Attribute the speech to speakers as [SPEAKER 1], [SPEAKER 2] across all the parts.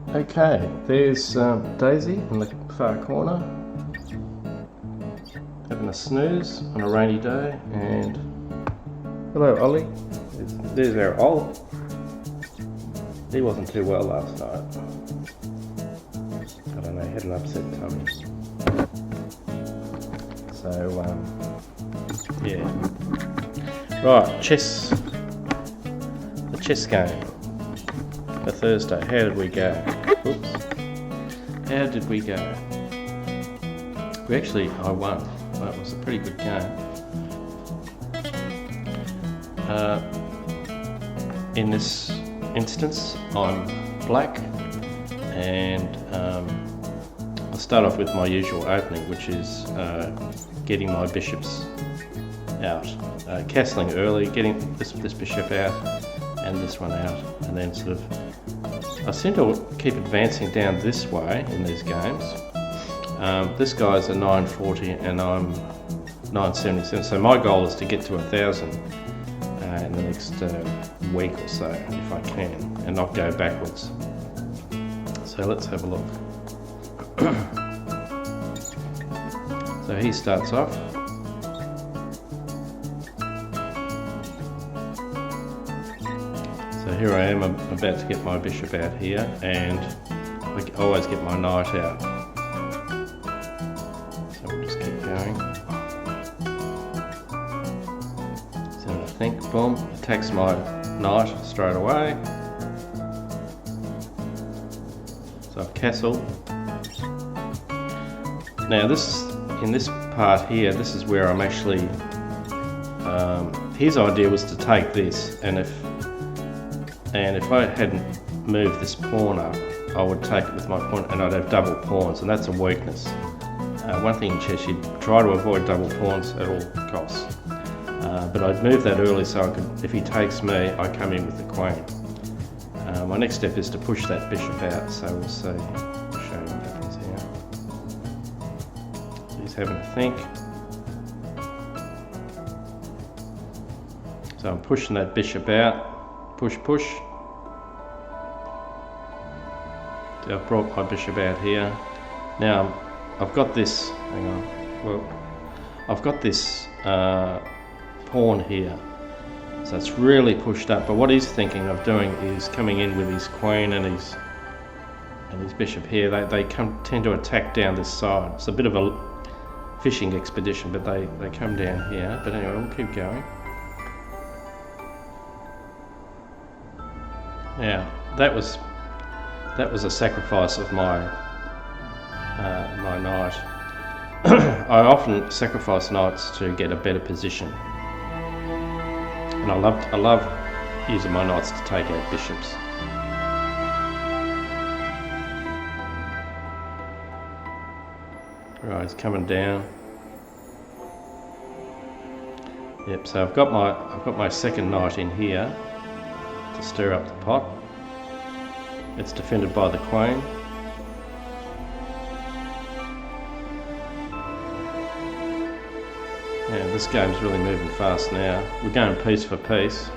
[SPEAKER 1] Okay, there's Daisy in the far corner, having a snooze on a rainy day, and hello Ollie, there's our Ol. He wasn't too well last night. I don't know, he had an upset tummy. So, yeah. Right, chess. The chess game for Thursday. How did we go? Oops. How did we go? I won. That was a pretty good game. In this instance, I'm black, and I'll start off with my usual opening, which is getting my bishops out. Castling early, getting this bishop out and this one out, and then sort of I seem to keep advancing down this way in these games. This guy's a 940 and I'm 977, so my goal is to get to 1,000 in the next week or so, if I can, and not go backwards. So let's have a look. So he starts off. So here I am, I'm about to get my bishop out here, and I always get my knight out. So we'll just keep going. So I think, boom, attacks my knight straight away. So I've castled. Now in this part here, this is where I'm actually, his idea was to take this, and if I hadn't moved this pawn up, I would take it with my pawn and I'd have double pawns, and that's a weakness. One thing in chess, you try to avoid double pawns at all costs. But I'd move that early so I could, if he takes me, I come in with the queen. My next step is to push that bishop out, so we'll see. I'll show you what happens here. He's having a think. So I'm pushing that bishop out. Push, push. So I've brought my bishop out here. Now I've got this, hang on, well, I've got this pawn here. So it's really pushed up, but what he's thinking of doing is coming in with his queen and his bishop here. They tend to attack down this side. It's a bit of a fishing expedition, but they come down here. But anyway, we'll keep going. Now that was a sacrifice of my my knight. I often sacrifice knights to get a better position. And I love using my knights to take out bishops. Right, he's coming down. Yep, so I've got my second knight in here to stir up the pot. It's defended by the queen. Yeah, this game's really moving fast now. We're going piece for piece.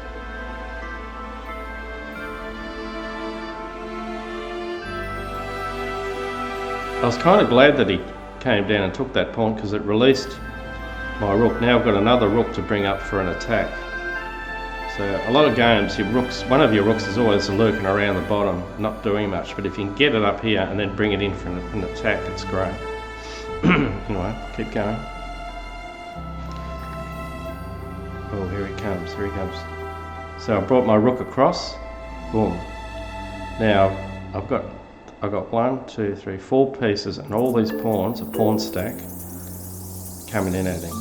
[SPEAKER 1] I was kind of glad that he came down and took that pawn because it released my rook. Now I've got another rook to bring up for an attack. So a lot of games, one of your rooks is always lurking around the bottom, not doing much. But if you can get it up here and then bring it in for an attack, it's great. Anyway, keep going. Oh, here he comes, here he comes. So I brought my rook across, boom. Now, I've got 1, 2, 3, 4 pieces, and all these pawns, a pawn stack, coming in at him.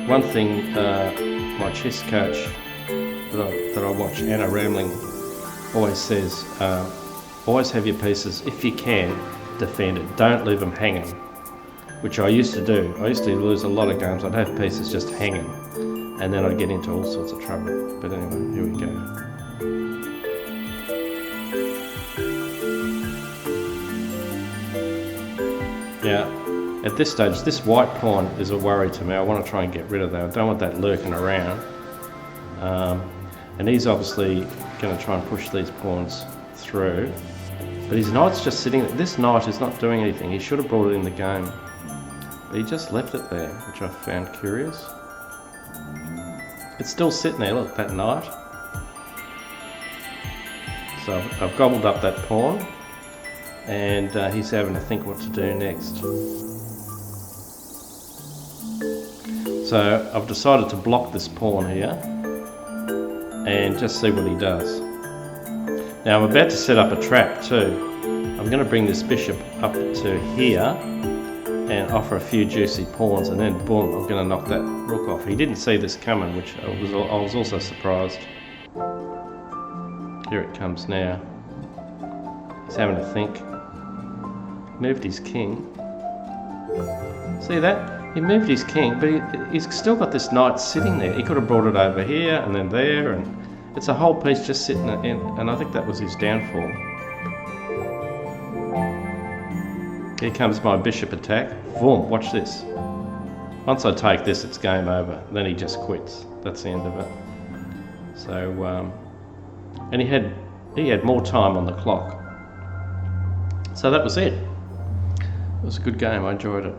[SPEAKER 1] One thing my chess coach that I watch, Anna Ramling, always says, always have your pieces, if you can, defended. Don't leave them hanging, which I used to do. I used to lose a lot of games. I'd have pieces just hanging, and then I'd get into all sorts of trouble. But anyway, here we go. Yeah, at this stage, this white pawn is a worry to me. I want to try and get rid of that. I don't want that lurking around. And he's obviously going to try and push these pawns through. But his knight's just sitting there. This knight is not doing anything. He should have brought it in the game. But he just left it there, which I found curious. It's still sitting there, look, that knight. So I've gobbled up that pawn. And he's having to think what to do next. So I've decided to block this pawn here and just see what he does. Now I'm about to set up a trap too. I'm going to bring this bishop up to here and offer a few juicy pawns, and then boom, I'm going to knock that rook off. He didn't see this coming, which I was also surprised. Here it comes now. He's having to think. Moved his king. See that? He moved his king, but he's still got this knight sitting there. He could have brought it over here and then there, and it's a whole piece just sitting in, and I think that was his downfall. Here comes my bishop attack. Boom, watch this. Once I take this, it's game over. Then he just quits. That's the end of it. So, and he had more time on the clock. So that was it. It was a good game. I enjoyed it.